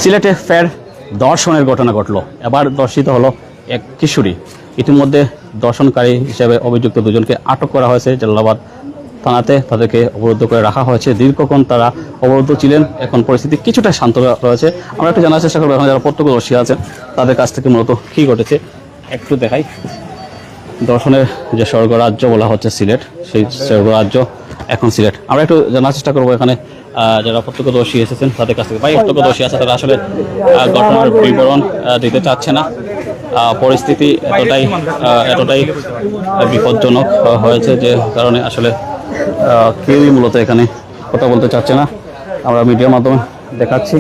সিলেটে ফের ধর্ষণের ঘটনা ঘটল। এবার ধর্ষিত হলো এক কিশোরী। ইতিমধ্যে ধর্ষণকারী হিসেবে অভিযুক্ত দুজনকে আটক করা হয়েছে জালালাবাদ থানাতে। তাদেরকে অবরুদ্ধ করে রাখা হয়েছে। দীর্ঘক্ষণ তারা অবরুদ্ধ ছিলেন। এখন পরিস্থিতি কিছুটা শান্ত রয়েছে। আমরা একটু জানার চেষ্টা করবো এখন যারা প্রত্যক্ষদর্শী আছেন তাদের কাছ থেকে মূলত কী ঘটেছে একটু দেখাই। ধর্ষণের যে স্বর্গরাজ্য বলা হচ্ছে সিলেট, সেই স্বর্গরাজ্য এখন সিলেট। আমরা একটু জানার চেষ্টা করবো এখানে যারা প্রত্যক্ষদর্শী এসেছেন তাদের কাছ থেকে। ভাই, প্রত্যক্ষদর্শী আছে তারা আসলে ঘটনার বিবরণ দিতে চাচ্ছে না। পরিস্থিতি এতটাই বিপজ্জনক হয়েছে যে কারণে আসলে কেউই মূলত এখানে কথা বলতে চাচ্ছে না। আমরা মিডিয়ার মাধ্যমে দেখাচ্ছি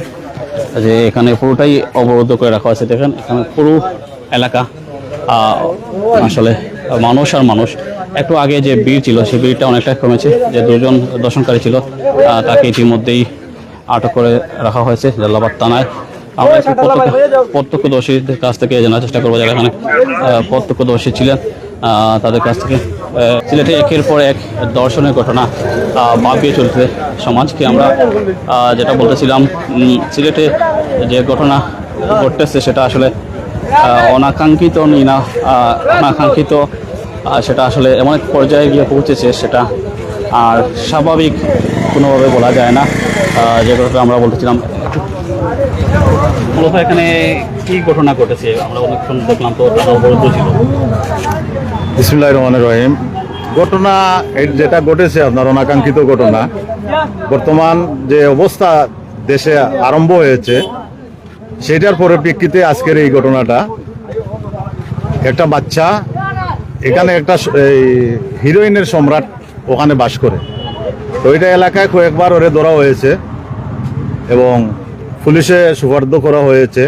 যে এখানে পুরোটাই অবরুদ্ধ করে রাখা হয়েছে। দেখেন এখানে পুরো এলাকা আসলে মানুষ আর মানুষ। একটু আগে যে ভিড় ছিল সেই ভিড়টা অনেকটা কমেছে। যে দুজন দর্শনকারী ছিল তাকে ইতিমধ্যেই আটক করে রাখা হয়েছে জালালাবাদ থানায়। আমরা একটু প্রত্যক্ষদর্শীদের কাছ থেকে জানার চেষ্টা করবো যারা এখানে প্রত্যক্ষদর্শী ছিলেন তাদের কাছ থেকে। সিলেটে একের পর এক ধর্ষণের ঘটনা ভাবিয়ে চলছে সমাজকে। আমরা যেটা বলতেছিলাম, সিলেটে যে ঘটনা ঘটতেছে সেটা আসলে অনাকাঙ্ক্ষিত অনাকাঙ্ক্ষিত সেটা আসলে এমন এক পর্যায়ে গিয়ে পৌঁছেছে সেটা আর স্বাভাবিক কোনোভাবে বলা যায় না। যে ঘটনা আমরা বলতেছিলাম, মূলত এখানে কি ঘটনা ঘটেছে আমরা অনেকক্ষণ দেখলাম তো অবরুদ্ধ ছিল। বিসমিল্লাহির রহমানির রহিম। ঘটনা যেটা ঘটেছে আপনার অনাকাঙ্ক্ষিত ঘটনা। বর্তমান যে অবস্থা দেশে আরম্ভ হয়েছে সেটার পরিপ্রেক্ষিতে আজকের এই ঘটনাটা। একটা বাচ্চা এখানে একটা হিরোইনের সম্রাট ওখানে বাস করে, তো ওইটা এলাকায় কয়েকবার ওরে ধরা হয়েছে এবং পুলিশে সুপার্দ করা হয়েছে।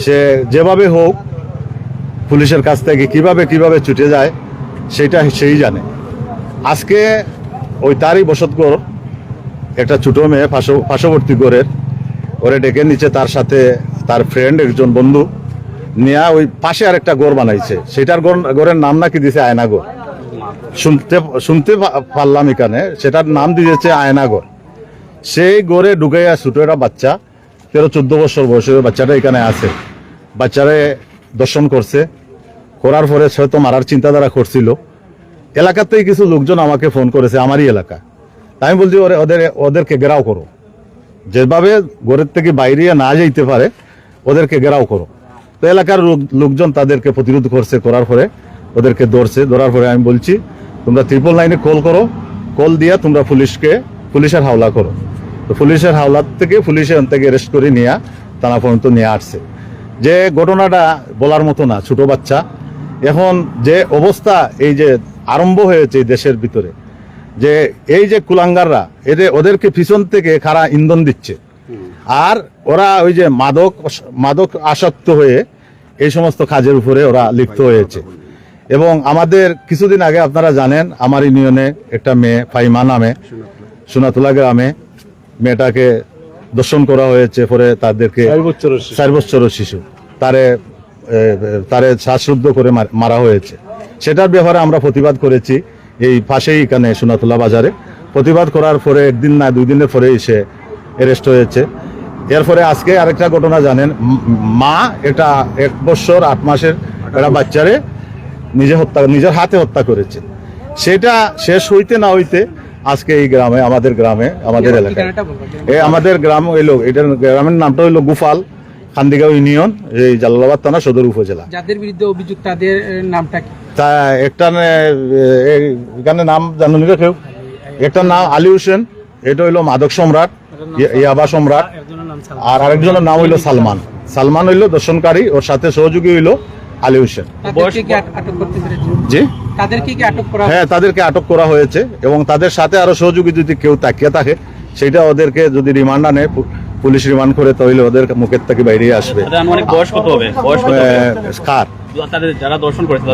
সে যেভাবে হোক পুলিশের কাছ থেকে কিভাবে ছুটে যায় সেটা সেই জানে। আজকে ওই তারই বসতঘর একটা ছোটো মেয়ে পার্শ্ববর্তী ঘরের ওরে ডেকে নিচে, তার সাথে তার ফ্রেন্ড একজন বন্ধু নিয়ে ওই পাশে আর একটা ঘর বানাইছে। সেটার ঘরের নাম নাকি দিয়েছে আয়নাঘর। শুনতে পারলাম এখানে সেটার নাম দিয়েছে আয়নাঘর। সেই ঘরে ঢুকাইয়া ছোটো একটা বাচ্চা 13-14 বছর বয়সের বাচ্চাটা এখানে আছে। বাচ্চারে দর্শন করছে, করার পরে হয়তো মারার চিন্তাধারা করছিল। এলাকাতেই কিছু লোকজন আমাকে ফোন করেছে, আমারই এলাকা। তাই আমি বলছি ওদেরকে ঘেরাও করো, যেভাবে ঘরের থেকে বাইরে না যাইতে পারে ওদেরকে ঘেরাও করো। তো এলাকার লোকজন তাদেরকে প্রতিরোধ করছে, করার পরে ওদেরকে ধরার পরে আমি বলছি তোমরা 999 কল করো, কল দিয়া তোমরা পুলিশের হাওলা করো। তো পুলিশের হাওলার থেকে পুলিশে থেকে অ্যারেস্ট করে নিয়ে থানা পর্যন্ত নিয়ে আসছে। যে ঘটনাটা বলার মতো না, ছোট বাচ্চা। এখন যে অবস্থা এই যে আরম্ভ হয়েছে দেশের ভিতরে, যে এই যে কুলাঙ্গাররা ওদেরকে পিছন থেকে খাড়া ইন্ধন দিচ্ছে, আর ওরা ওই যে মাদক আসক্ত হয়ে এই সমস্ত কাজের উপরে ওরা লিপ্ত হয়েছে। এবং আমাদের কিছুদিন আগে আপনারা জানেন আমার ইউনিয়নে একটা মেয়ে ফাইমা নামে সোনাতলা গ্রামে মেয়েটাকে দর্শন করা হয়েছে। পরে তাদেরকে 4 বছরের শিশু তারে শ্বাসরুদ্ধ করে মারা হয়েছে। সেটার ব্যাপারে আমরা প্রতিবাদ করেছি এই পাশেই এখানে সোনাতলা বাজারে। প্রতিবাদ করার পরে 1 দিন না 2 দিনের পরে সে অ্যারেস্ট হয়েছে। এরপরে আজকে আরেকটা ঘটনা জানেন, মা এটা 1 বছর 8 মাসের একটা বাচ্চারে নিজের হাতে হত্যা করেছে। সেটা শেষ হইতে না হইতে আজকে এই গ্রামে আমাদের এলাকায় আমাদের গ্রাম হইল, এটার গ্রামের নামটা হইল গুফাল, খান্দিগাঁও ইউনিয়ন, এই জালালাবাদ থানা সদর উপজেলা। যাদের বিরুদ্ধে অভিযোগ তাদের নামটা কি? তা একটা এখানে নাম জানুন কেউ, একটা নাম আলী হোসেন, এটা হইল মাদক সম্রাট, ইয়াবা সম্রাট। আর আরেকজনের নাম হইল সালমান হইল দর্শনকারী, ওর সাথে সহযোগী হইল আলী হোসেন। জি, হ্যাঁ, তাদেরকে আটক করা হয়েছে এবং তাদের সাথে আরো সহযোগী যদি কেউ তাকিয়ে থাকে সেটা ওদেরকে যদি রিমান্ড আনে, পুলিশ রিমান্ড করে, তাহলে ওদের মুখের থেকে বাইরে আসবে।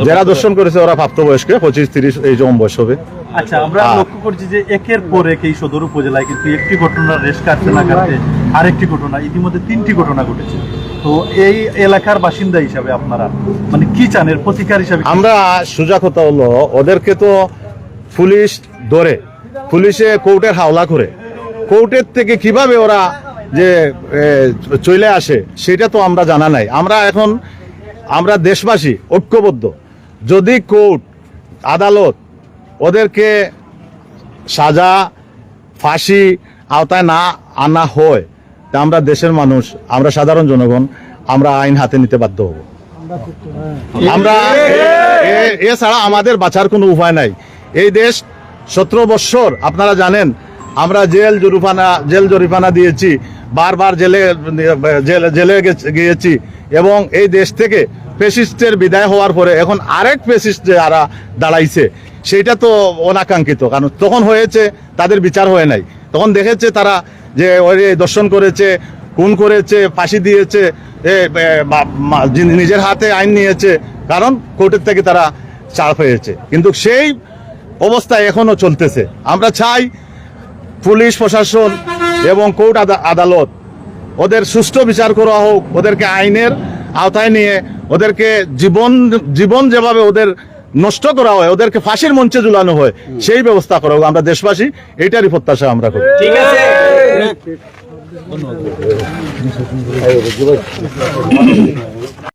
যারা দর্শন করেছে ওরা প্রাপ্তবয়স্ক, 25-30 এই রকম বয়স হবে। আচ্ছা, আমরা লক্ষ্য করছি যে একের পর এক এই সদর উপজেলায় কিন্তু একটি ঘটনা রেশ কাটতে না কাটতে আরেকটি ঘটনা, ইতিমধ্যে 3টি ঘটনা ঘটেছে। তো এই এলাকার বাসিন্দা হিসাবে আপনারা মানে কি চান, এর প্রতিকার হিসাবে? আমরা সোজা কথা হলো, ওদেরকে তো পুলিশ ধরে, পুলিশে কোর্টের হাওলা করে, কোর্টের থেকে কিভাবে ওরা যে চলে আসে সেটা তো আমরা জানা নাই। আমরা দেশবাসী ঐক্যবদ্ধ। যদি কোর্ট আদালত ওদেরকে সাজা ফাঁসি আওতায় না আনা হয়, তা আমরা দেশের মানুষ, আমরা সাধারণ জনগণ, আমরা আইন হাতে নিতে বাধ্য হব। আমরা এছাড়া আমাদের বাঁচার কোনো উপায় নাই। এই দেশ 17 বৎসর আপনারা জানেন আমরা জেল জরিমানা দিয়েছি, বারবার জেলে গিয়েছি, এবং এই দেশ থেকে ফ্যাসিস্টের বিদায় হওয়ার পরে এখন আরেক ফ্যাসিস্ট যে যারা দাঁড়াইছে সেইটা তো অনাকাঙ্ক্ষিত। কারণ তখন হয়েছে তাদের বিচার হয় নাই, তখন দেখেছে তারা যে ওই দর্শন করেছে, খুন করেছে, ফাঁসি দিয়েছে, নিজের হাতে আইন নিয়েছে, কারণ কোর্টের থেকে তারা ছাড় পেয়েছে। কিন্তু সেই অবস্থা এখনো চলতেছে। আমরা চাই পুলিশ প্রশাসন এবং কোর্ট আদালত ওদের সুষ্ঠু বিচার করা হোক, ওদেরকে আইনের আওতায় নিয়ে ওদেরকে জীবন যেভাবে ওদের নষ্ট করা হয়, ওদেরকে ফাঁসির মঞ্চে ঝুলানো হয়, সেই ব্যবস্থা করা হোক। আমরা দেশবাসী এইটারই প্রত্যাশা আমরা করি। ঠিক আছে।